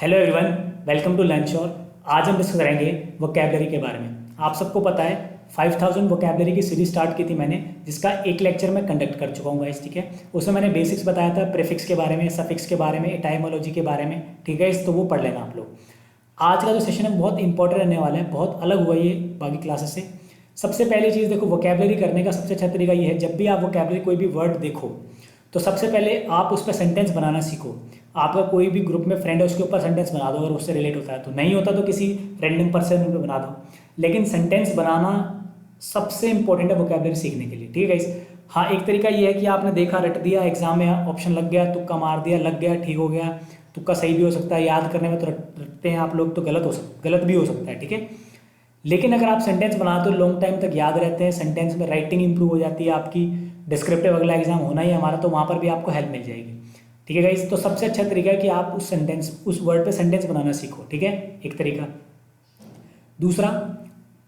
Hello everyone, welcome to lunch. और आज हम डिस्कस करेंगे वोकैबलरी के बारे में। आप सबको पता है 5000 वोकैबलरी की सीरीज स्टार्ट की थी मैंने, जिसका एक लेक्चर मैं कंडक्ट कर चुका हूँ गाइस। ठीक है, उसमें मैंने बेसिक्स बताया था, प्रीफिक्स के बारे में, सफिक्स के बारे में, एटाइमोलॉजी के बारे में। ठीक है, तो वो पढ़ लेना आप लोग। आज का जो सेशन है बहुत इंपॉर्टेंट रहने वाला है, बहुत अलग हुआ ये बाकी क्लासेस से। सबसे पहली चीज़ देखो, वोकैबलरी करने का सबसे अच्छा तरीका ये है, जब भी आप वोकैबलरी कोई भी वर्ड देखो तो सबसे पहले आप उस पर सेंटेंस बनाना सीखो। आपका कोई भी ग्रुप में फ्रेंड है, उसके ऊपर सेंटेंस बना दो, अगर उससे रिलेट होता है तो। नहीं होता तो किसी रैंडम पर्सन पे बना दो, लेकिन सेंटेंस बनाना सबसे इंपॉर्टेंट है वोकैबलरी सीखने के लिए। ठीक है गाइस। हाँ, एक तरीका ये है कि आपने देखा, रट दिया, एग्जाम में ऑप्शन लग गया, तुक्का मार दिया, लग गया, ठीक हो गया। तुक्का सही भी हो सकता है, याद करने में तो रटते हैं आप लोग, तो गलत भी हो सकता है। ठीक है, लेकिन अगर आप सेंटेंस बनाते हो लॉन्ग टाइम तक याद रहते हैं, सेंटेंस में राइटिंग इंप्रूव हो जाती है आपकी। डिस्क्रिप्टिव अगला एग्जाम होना ही है हमारा, तो वहाँ पर भी आपको हेल्प मिल जाएगी। ठीक है गाइस, तो सबसे अच्छा तरीका है कि आप उस वर्ड पे सेंटेंस बनाना सीखो। ठीक है, एक तरीका। दूसरा,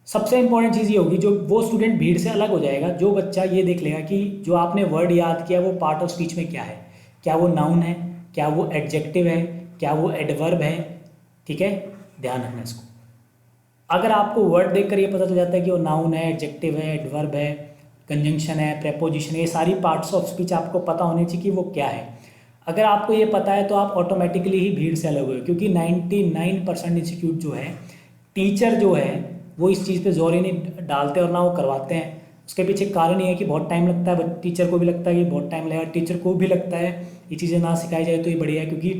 सबसे इंपॉर्टेंट चीज़ ये होगी, जो वो स्टूडेंट भीड़ से अलग हो जाएगा, जो बच्चा ये देख लेगा कि जो आपने वर्ड याद किया वो पार्ट ऑफ स्पीच में क्या है। क्या वो नाउन है, क्या वो एडजेक्टिव है, क्या वो एडवर्ब है। ठीक है, ध्यान रखना इसको। अगर आपको वर्ड देखकर ये पता चल जाता है कि वो नाउन है, एडजेक्टिव है, एडवर्ब है, कंजंक्शन है, प्रेपोजिशन है, ये सारी पार्ट्स ऑफ स्पीच आपको पता होनी चाहिए कि वो क्या है। अगर आपको ये पता है तो आप ऑटोमेटिकली ही भीड़ से अलग हुए, क्योंकि 99% इंस्टीट्यूट जो है, टीचर जो है वो इस चीज़ पे जोर ही नहीं डालते और ना वो करवाते हैं। उसके पीछे कारण ये है कि बहुत टाइम लगता है, टीचर को भी लगता है कि बहुत टाइम लगेगा, टीचर को भी लगता है ये चीज़ें ना सिखाई जाए तो ये बढ़िया है। क्योंकि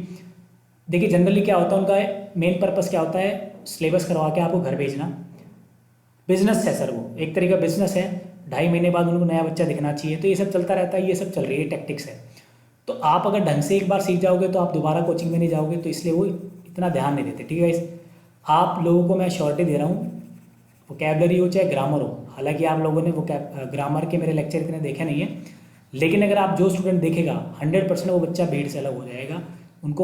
देखिए, जनरली क्या होता है, उनका मेन पर्पस क्या होता है, सिलेबस करवा के आपको घर भेजना। बिजनेस है सर, वो एक तरीका बिजनेस है। 2.5 महीने बाद उनको नया बच्चा दिखना चाहिए, तो ये सब चलता रहता है, ये सब चल रही है, टैक्टिक्स है। तो आप अगर ढंग से एक बार सीख जाओगे तो आप दोबारा कोचिंग में नहीं जाओगे, तो इसलिए वो इतना ध्यान नहीं देते। ठीक है गाइस, आप लोगों को मैं श्योरिटी दे रहा हूँ, वोकैबलरी हो चाहे ग्रामर हो। हालांकि आप लोगों ने ग्रामर के मेरे लेक्चर इतने देखे नहीं है, लेकिन अगर आप जो स्टूडेंट देखेगा 100% वो बच्चा भीड़ से अलग हो जाएगा।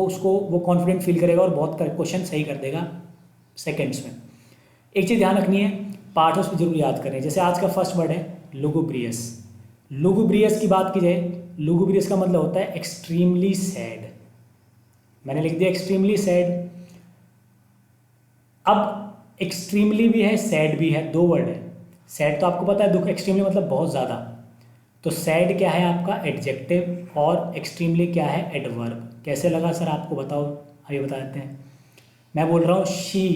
उसको वो कॉन्फिडेंट फील करेगा और बहुत क्वेश्चन सही कर देगा सेकेंड्स में। एक चीज़ ध्यान रखनी है, पार्ट उसको जरूर याद करें। जैसे आज का फर्स्ट वर्ड है लुगुब्रियस। लुगुब्रियस की बात की जाए, लुगुब्रियस का मतलब होता है एक्सट्रीमली सैड। मैंने लिख दिया एक्सट्रीमली सैड। अब एक्सट्रीमली भी है, सैड भी है, दो वर्ड है। सैड तो आपको पता है दुख, एक्सट्रीमली मतलब बहुत ज़्यादा। तो सैड क्या है आपका एडजेक्टिव, और एक्सट्रीमली क्या है एडवर्ब। कैसे लगा सर आपको, बताओ, अभी बता देते हैं। मैं बोल रहा हूँ शी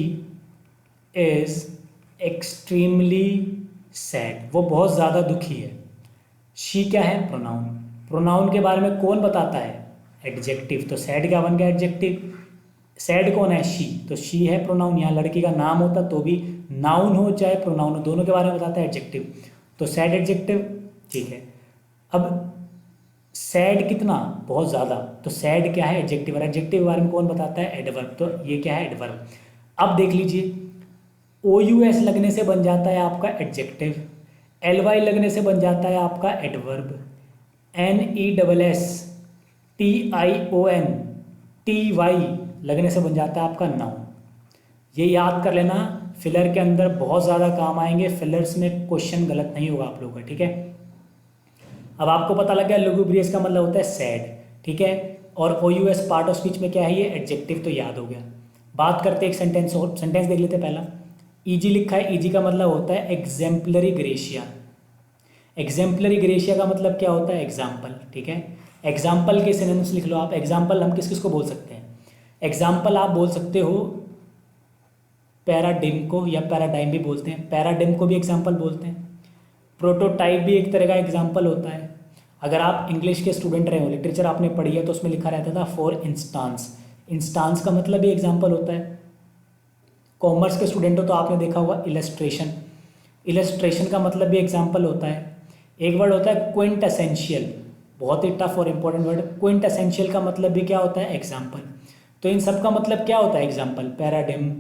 इज़ एक्सट्रीमली सैड, वो बहुत ज़्यादा दुखी है। शी क्या है, प्रोनाउन। प्रोनाउन के बारे में कौन बताता है, एडजेक्टिव। तो सैड क्या बन गया एडजेक्टिव। सैड कौन है, शी, तो शी है प्रोनाउन। यहाँ लड़की का नाम होता तो भी नाउन हो चाहे प्रोनाउन हो, दोनों के बारे में बताता है एडजेक्टिव। तो सैड एडजेक्टिव। ठीक है, अब सैड कितना, बहुत ज़्यादा, तो सैड क्या है एडजेक्टिव, और एडजेक्टिव के बारे में कौन बताता है, एडवर्ब। तो ये क्या है, एडवर्ब। अब देख लीजिए, OUS लगने से बन जाता है आपका एडजेक्टिव, LY लगने से बन जाता है आपका एडवर्ब, NESSTION लगने से बन जाता है आपका नाउन। ये याद कर लेना, फिलर के अंदर बहुत ज़्यादा काम आएंगे, फिलर्स में क्वेश्चन गलत नहीं होगा आप लोगों का। ठीक है, अब आपको पता लग गया लुगुब्रियस का मतलब होता है सैड। ठीक है, और OUS पार्ट ऑफ स्पीच में क्या है, ये एडजेक्टिव, तो याद हो गया। बात करते हैं एक सेंटेंस और, सेंटेंस देख लेते हैं पहला। ईजी लिखा है, ईजी का मतलब होता है एग्जेम्पलरी ग्रेशिया। एग्जेम्पलरी ग्रेशिया का मतलब क्या होता है, एग्जाम्पल। ठीक है, एग्जाम्पल के सिनोनिम्स लिख लो आप। एग्जाम्पल हम किस किस को बोल सकते हैं, एग्जाम्पल आप बोल सकते हो पैराडिम को, या पैराडाइम भी बोलते हैं, पैराडिम को भी एग्जाम्पल बोलते हैं। प्रोटोटाइप भी एक तरह का एग्जाम्पल होता है। अगर आप इंग्लिश के स्टूडेंट रहे हो, लिटरेचर आपने पढ़ी है, तो उसमें लिखा रहता था फॉर इंस्टांस। इंस्टांस का मतलब भी एग्जाम्पल होता है। कॉमर्स के स्टूडेंट हो तो आपने देखा होगा इलस्ट्रेशन। इलस्ट्रेशन का मतलब भी एग्जाम्पल होता है। एक वर्ड होता है क्विंटेसेंशियल, बहुत ही टफ और इंपॉर्टेंट वर्ड। क्विंटेसेंशियल का मतलब भी क्या होता है, एग्जाम्पल। तो इन सब का मतलब क्या होता है, example, paradigm,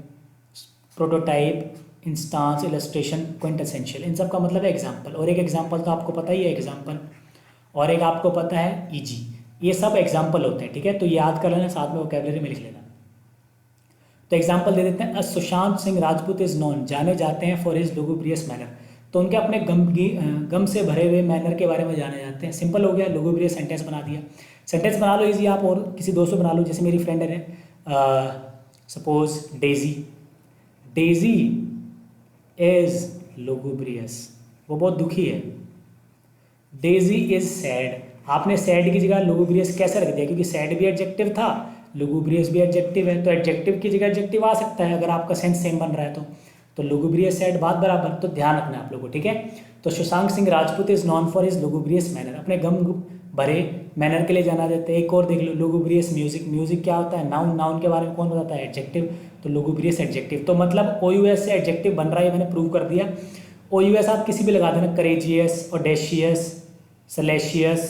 prototype, instance, illustration, quintessential, इन सब का मतलब है एग्जाम्पल। और एक एग्जाम्पल तो आपको पता ही है एग्जाम्पल, और एक आपको पता है ईजी। ये सब एग्जाम्पल होते हैं। ठीक है, तो याद कर लेना, साथ में वोकैबुलरी में लिख लेना। तो एग्जाम्पल दे देते हैं, सुशांत सिंह राजपूत इज नोन, जाने जाते हैं फॉर हिज लुगुब्रियस मैनर। तो उनके अपने गम से भरे हुए मैनर के बारे में जाने जाते हैं। सिंपल हो गया, लुगुब्रियस सेंटेंस बना दिया। सेंटेंस बना लो इजी आप, और किसी दोस्त से बना लो। जैसे मेरी फ्रेंड है सपोज डेजी, डेजी इज लुगुब्रियस, वो बहुत दुखी है। डेजी इज सैड, आपने सैड की जगह लुगुब्रियस कैसे रख दिया, क्योंकि सैड भी एडजेक्टिव था, लुगुब्रियस भी एडजेक्टिव है, तो एडजेक्टिव की जगह एडजेक्टिव आ सकता है अगर आपका सेंस सेम बन रहा है तो लुगुब्रियस सैड बात बराबर, तो ध्यान रखना आप लोगों को, ठीक है। तो Sushant Singh Rajput is known for his lugubrious manner, अपने गम भरे मैनर के लिए जाना जाता है। एक और देख लो, लुगुब्रियस म्यूजिक, म्यूजिक क्या होता है, नाउन, नाउन के बारे में कौन बताता है, एडजेक्टिव, तो लुगुब्रियस एडजेक्टिव। तो मतलब ओ यू एस से एडजेक्टिव बन रहा है, मैंने प्रूव कर दिया। ओ यू एस आप किसी भी लगा देना, करेजियस, ऑडेशियस, सलेशियस,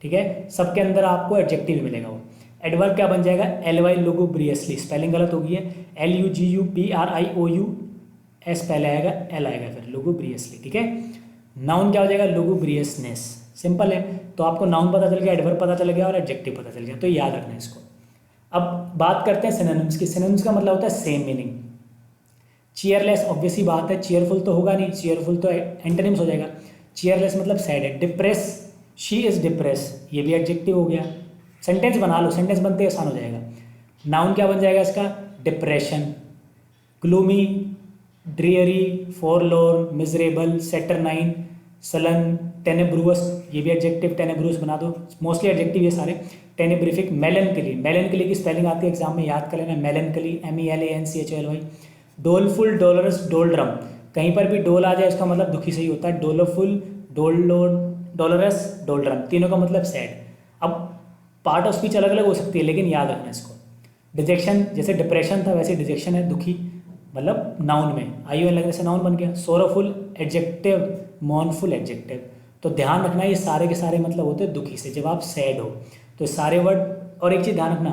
ठीक है, सबके अंदर आपको एडजेक्टिव मिलेगा। वो एडवर्ब क्या बन जाएगा, एल वाई लुगुब्रियसली, स्पेलिंग गलत हो गई है, L U G U P R I O U S पहले आएगा, एल आएगा फिर, लुगुब्रियसली, ठीक है। नाउन क्या हो जाएगा, लुगुब्रियसनेस, सिंपल है। तो आपको नाउन पता चल गया, एडवर्ब पता चल गया और एडजेक्टिव पता चल गया, तो याद रखना इसको। अब बात करते हैं सिनोनिम्स की। सिनोनिम्स का मतलब होता है सेम मीनिंग। चीयरलेस ऑब्वियस ही बात है, चीयरफुल तो होगा नहीं, चीयरफुल तो एंटोनिम्स हो जाएगा। चीयरलेस मतलब सैड है। डिप्रेस, शी इज डिप्रेस, ये भी एडजेक्टिव हो गया। सेंटेंस बना लो, सेंटेंस बनते आसान हो जाएगा। नाउन क्या बन जाएगा इसका, depression. Gloomy, dreary, फॉरलोर्न, miserable, सेटरनाइन, sullen, टेनेब्रुअस, ये भी एडजेक्टिव, टेनेब्रुअस बना दो, मोस्टली एडजेक्टिव ये सारे। टेनेब्रिफिक, मेलनकली, मेलनकली की स्पेलिंग आती है एग्जाम में, याद कर लेना, मेलनकली, MELANCHOLY। डोलफुल, डोलरस, डोलड्रम, कहीं पर भी डोल आ जाए उसका मतलब दुखी से ही होता है। डोलफुल, डोलो, डोलरस, डोलड्रम, तीनों का मतलब सैड। अब पार्ट ऑफ स्पीच अलग अलग हो सकती है, लेकिन याद रखना इसको। डिजेक्शन, जैसे डिप्रेशन था वैसे डिजेक्शन है, दुखी, मतलब नाउन में आई लगने से नाउन बन गया। Sorrowful adjective, मॉर्नफुल adjective. तो ध्यान रखना ये सारे के सारे मतलब होते हैं दुखी से, जब आप सैड हो तो सारे वर्ड। और एक चीज़ ध्यान रखना,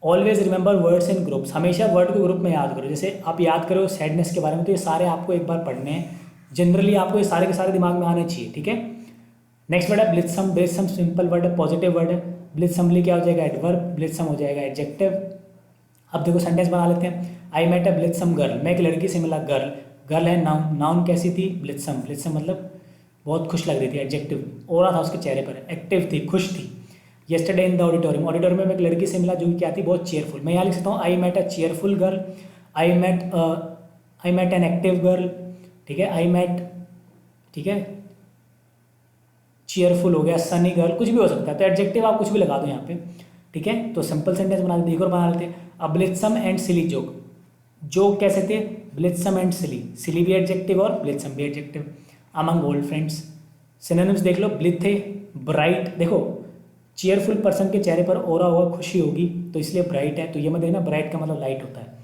always remember words in groups, हमेशा वर्ड को ग्रुप में याद करो। जैसे आप याद करो सैडनेस के बारे में, तो ये सारे आपको एक बार पढ़ने हैं, जनरली आपको ये सारे के सारे दिमाग में आने चाहिए, ठीक है। नेक्स्ट वर्ड है ब्लिथसम, ब्लिथसम सिंपल वर्ड है, पॉजिटिव वर्ड है। ब्लिथसमली क्या हो जाएगा, एडवर्ब, ब्लिथसम हो जाएगा एडजेक्टिव। अब देखो सेंटेंस बना लेते हैं। आई मेट अ ब्लिथसम गर्ल, मैं एक लड़की से मिला, गर्ल, गर्ल है नाउन, नाउन कैसी थी, ब्लिथसम, ब्लिथसम मतलब बहुत खुश लग रही थी, एडजेक्टिव, ओरा था उसके चेहरे पर, एक्टिव थी, खुश थी। Yesterday in the auditorium, auditorium में मैं एक लड़की से मिला जो कि क्या थी, बहुत चेयरफुल। मैं यहाँ लिख सकता हूँ I met a cheerful girl, I met an active girl, ठीक है, आई मेट, ठीक है, चेयरफुल हो गया, सनी गर्ल, कुछ भी हो सकता है। तो एडजेक्टिव आप कुछ भी लगा दो यहाँ पे, ठीक है। तो सिंपल सेंटेंस बना देते, एक और बना लेते हैं। अब blithesome and silly joke, joke कैसे थे, ब्लिथसम एंड सिली, सिली भी एडजेक्टिव और ब्लिथसम भी adjective. Among old friends, synonyms देख लो, ब्लिथ है, ब्राइट, देखो चेयरफुल पर्सन के चेहरे पर ओरा होगा, खुशी होगी, तो इसलिए ब्राइट है, तो ये मत देखना, ब्राइट का मतलब लाइट होता है।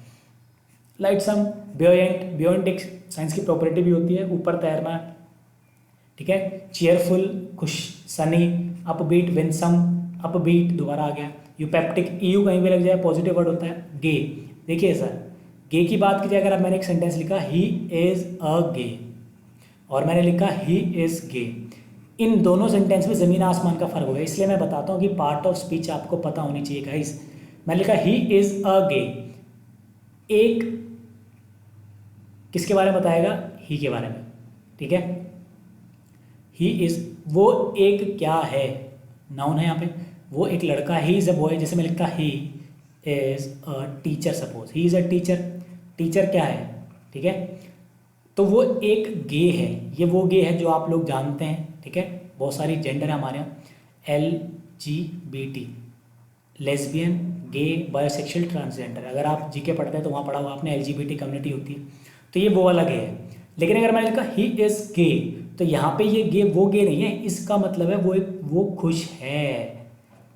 लाइट सम, ब्योयेंट, ब्योयेंट एक साइंस की प्रॉपर्टी भी होती है, ऊपर तैरना, ठीक है। चेयरफुल, खुश, सनी, अपबीट, विंसम, अपबीट दोबारा आ गया। यूपेप्टिक, ईयू कहीं भी लग जाए पॉजिटिव वर्ड होता है। गे, देखिए सर, गे की बात की जाए, अगर आप, मैंने एक सेंटेंस लिखा ही इज अ गे और मैंने लिखा ही इज गे, इन दोनों सेंटेंस में ज़मीन आसमान का फर्क होगा, इसलिए मैं बताता हूँ कि पार्ट ऑफ स्पीच आपको पता होनी चाहिए गाइस। मैं लिखा ही इज अ गे, एक किसके बारे में बताएगा, ही के बारे में, ठीक है। ही इज, वो एक क्या है, नाउन है यहाँ पे, वो एक लड़का, ही इज अ बॉय, जैसे मैं लिखता he is a teacher, suppose he is a teacher, teacher क्या है, ठीक है। तो वो एक गे है, ये वो गे है जो आप लोग जानते हैं, ठीक है। बहुत सारी जेंडर है हमारे यहाँ, LGBT, लेस्बियन, गे, बायोसेक्सुअल, ट्रांसजेंडर। अगर आप जीके पढ़ते हैं तो वहाँ पढ़ा हुआ आपने, LGBT कम्युनिटी होती है, तो ये वो वाला गे है। लेकिन अगर मैंने लिखा ही इज़ गे, तो यहाँ पे ये गे वो गे नहीं है, इसका मतलब है वो खुश है,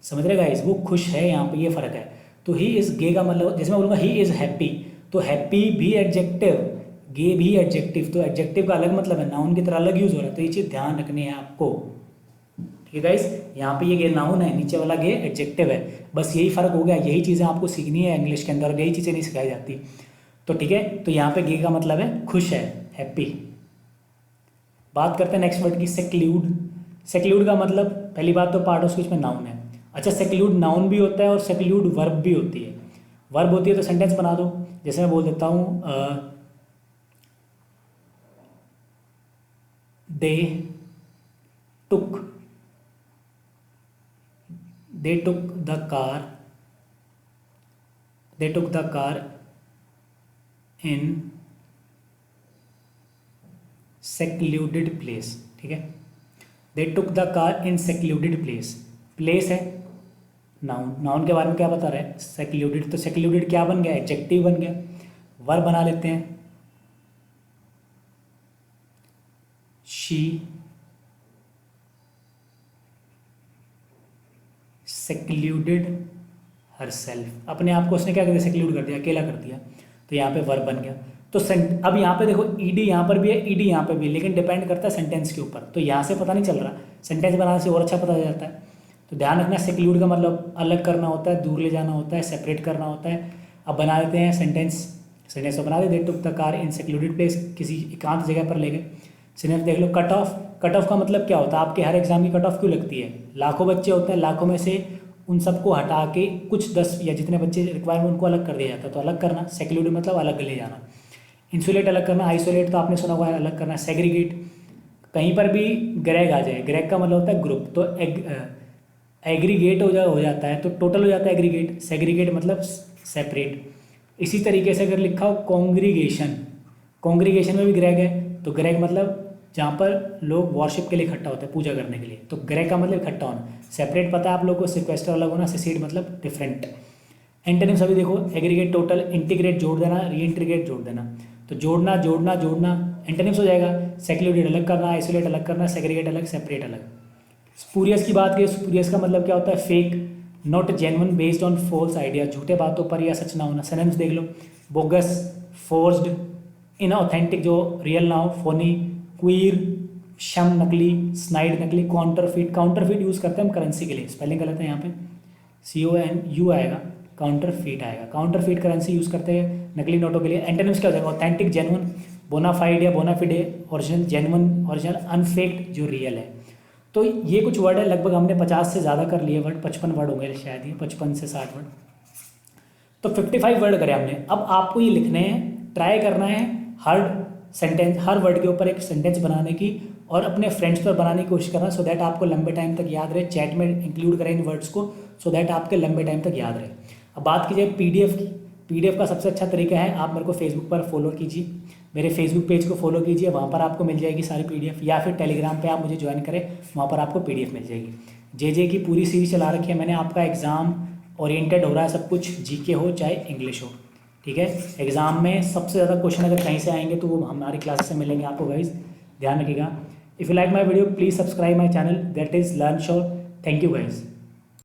समझ रहे गाइस, वो खुश है, यहाँ पे ये फ़र्क है। तो ही इज़ गे का मतलब, जैसे मैं बोलूँगा ही इज़ हैप्पी, तो हैप्पी भी एडजेक्टिव, गे भी एडजेक्टिव, तो एडजेक्टिव का अलग मतलब है, नाउन की तरह अलग यूज़ हो रहा है, तो ये चीज़ ध्यान रखनी है आपको, ठीक है गाइस। यहाँ पे ये गे नाउन है, नीचे वाला गे एडजेक्टिव है, बस यही फ़र्क हो गया, यही चीज़ें आपको सीखनी है इंग्लिश के अंदर, और यही चीज़ें नहीं सिखाई जाती, तो ठीक है। तो यहाँ पे गे का मतलब है खुश है, हैप्पी। बात करते हैं नेक्स्ट वर्ड की, सेक्लूड। सेक्लूड का मतलब, पहली बात तो पार्ट ऑफ स्पीच में नाउन है। अच्छा, सेक्लूड नाउन भी होता है और सेक्लूड वर्ब भी होती है। वर्ब होती है तो सेंटेंस बना दो, जैसे मैं बोल देता हूँ they took, they took the car, they took the car in secluded place, ठीक है। They took the car in secluded place, place है नाउन, नाउन के बारे में क्या बता रहा है, सेक्लूडेड, तो सेक्लूडेड क्या बन गया, एडजेक्टिव बन गया। वर्ब बना लेते हैं, शी सेक्लूडेड हरसेल्फ, अपने आप को उसने क्या कर दिया, सेक्लूड कर दिया, अकेला कर दिया, तो यहाँ पे वर्ब बन गया। तो अब यहाँ पे देखो ईडी यहाँ पर भी है, ईडी यहाँ पे भी है, लेकिन डिपेंड करता है सेंटेंस के ऊपर, तो यहाँ से पता नहीं चल रहा, सेंटेंस बनाने से और अच्छा पता चल जाता है। तो ध्यान रखना, सेक्लूड का मतलब अलग करना होता है, दूर ले जाना होता है, सेपरेट करना होता है। अब बना देते हैं सेंटेंस, सेंटेंस तो बना दे, they took the car in secluded place, किसी एकांत जगह पर ले गए। सेंटेंस देख लो, कट ऑफ, कट ऑफ का मतलब क्या होता है, आपके हर एग्जाम की कट ऑफ क्यों लगती है, लाखों बच्चे होते हैं, लाखों में से उन सबको हटा के कुछ 10 या जितने बच्चे रिक्वायरमेंट उनको अलग कर दिया जाता है, तो अलग करना, सेक्लूड मतलब अलग ले जाना। इंसुलेट अलग करना, आइसोलेट तो आपने सुना हुआ है, अलग करना। सेग्रीगेट, कहीं पर भी ग्रेग आ जाए, ग्रेग का मतलब होता है ग्रुप, तो एग्रीगेट हो जाता है, तो टोटल हो जाता है एग्रीगेट। सेग्रीगेट मतलब सेपरेट। इसी तरीके से अगर लिखा हो कॉन्ग्रीगेशन, कॉन्ग्रीगेशन में भी ग्रेग है, तो ग्रेग मतलब जहाँ पर लोग वॉरशिप के लिए इकट्ठा होते हैं, पूजा करने के लिए, तो ग्रेग का मतलब इकट्ठा होना। सेपरेट पता है आप लोगों को, सिक्वेस्टर अलग होना, सेसीड मतलब डिफरेंट। एंटोनिम्स अभी देखो, एग्रीगेट, टोटल, इंटीग्रेट जोड़ देना, रीइंटीग्रेट जोड़ देना, तो जोड़ना जोड़ना जोड़ना एंटोनिम्स हो जाएगा। सेक्लूडेड अलग करना, आइसोलेट अलग करना, सेग्रीगेट अलग, सेपरेट अलग। स्पूरियस की बात करें, स्पूरियस का मतलब क्या होता है, fake, not genuine, based on false idea, झूठे बातों पर या सच ना होना। सिनोनिम्स देख लो, बोगस, फोर्स्ड, इनऑथेंटिक जो रियल ना हो, फोनी, क्वीर, शम नकली, स्नाइड नकली, काउंटरफीट, काउंटरफीट यूज़ करते हैं हम करेंसी के लिए, स्पेलिंग गलत है यहाँ पे, CONU आएगा, काउंटरफीट आएगा, काउंटरफीट करेंसी यूज़ करते हैं नकली नोटों के लिए। एंटोनिम्स क्या हो जाएगा, ऑथेंटिक, जेन्युइन, बोनाफाइड या बोनाफिडे, ओरिजिनल, जेन्युइन, ओरिजिनल, अनफेक्ड जो रियल है। तो ये कुछ वर्ड है, लगभग हमने 50 से ज़्यादा कर लिए वर्ड, 55 वर्ड होंगे शायद, ये 55 से 60 वर्ड, तो 55 वर्ड करे हमने। अब आपको ये लिखने हैं, ट्राई करना है हर सेंटेंस, हर वर्ड के ऊपर एक सेंटेंस बनाने की, और अपने फ्रेंड्स पर बनाने की कोशिश करना, सो दैट आपको लंबे टाइम तक याद रहे। चैट में इंक्लूड करें इन वर्ड्स को, सो दैट आपके लंबे टाइम तक याद रहे। अब बात कीजिए PDF की, PDF का सबसे अच्छा तरीका है, आप मेरे को फेसबुक पर फॉलो कीजिए, मेरे फेसबुक पेज को फॉलो कीजिए, वहाँ पर आपको मिल जाएगी सारी PDF, या फिर टेलीग्राम पे आप मुझे ज्वाइन करें, वहाँ पर आपको PDF मिल जाएगी। जे की पूरी सीरीज चला रखी है मैंने, आपका एग्ज़ाम ओरिएंटेड हो रहा है सब कुछ, GK हो चाहे इंग्लिश हो, ठीक है। एग्जाम में सबसे ज़्यादा क्वेश्चन अगर कहीं से आएंगे तो वो हमारी क्लास से मिलेंगे आपको गाइस, ध्यान रखिएगा। If you like my video please subscribe my channel, that is learn sure. Thank you guys.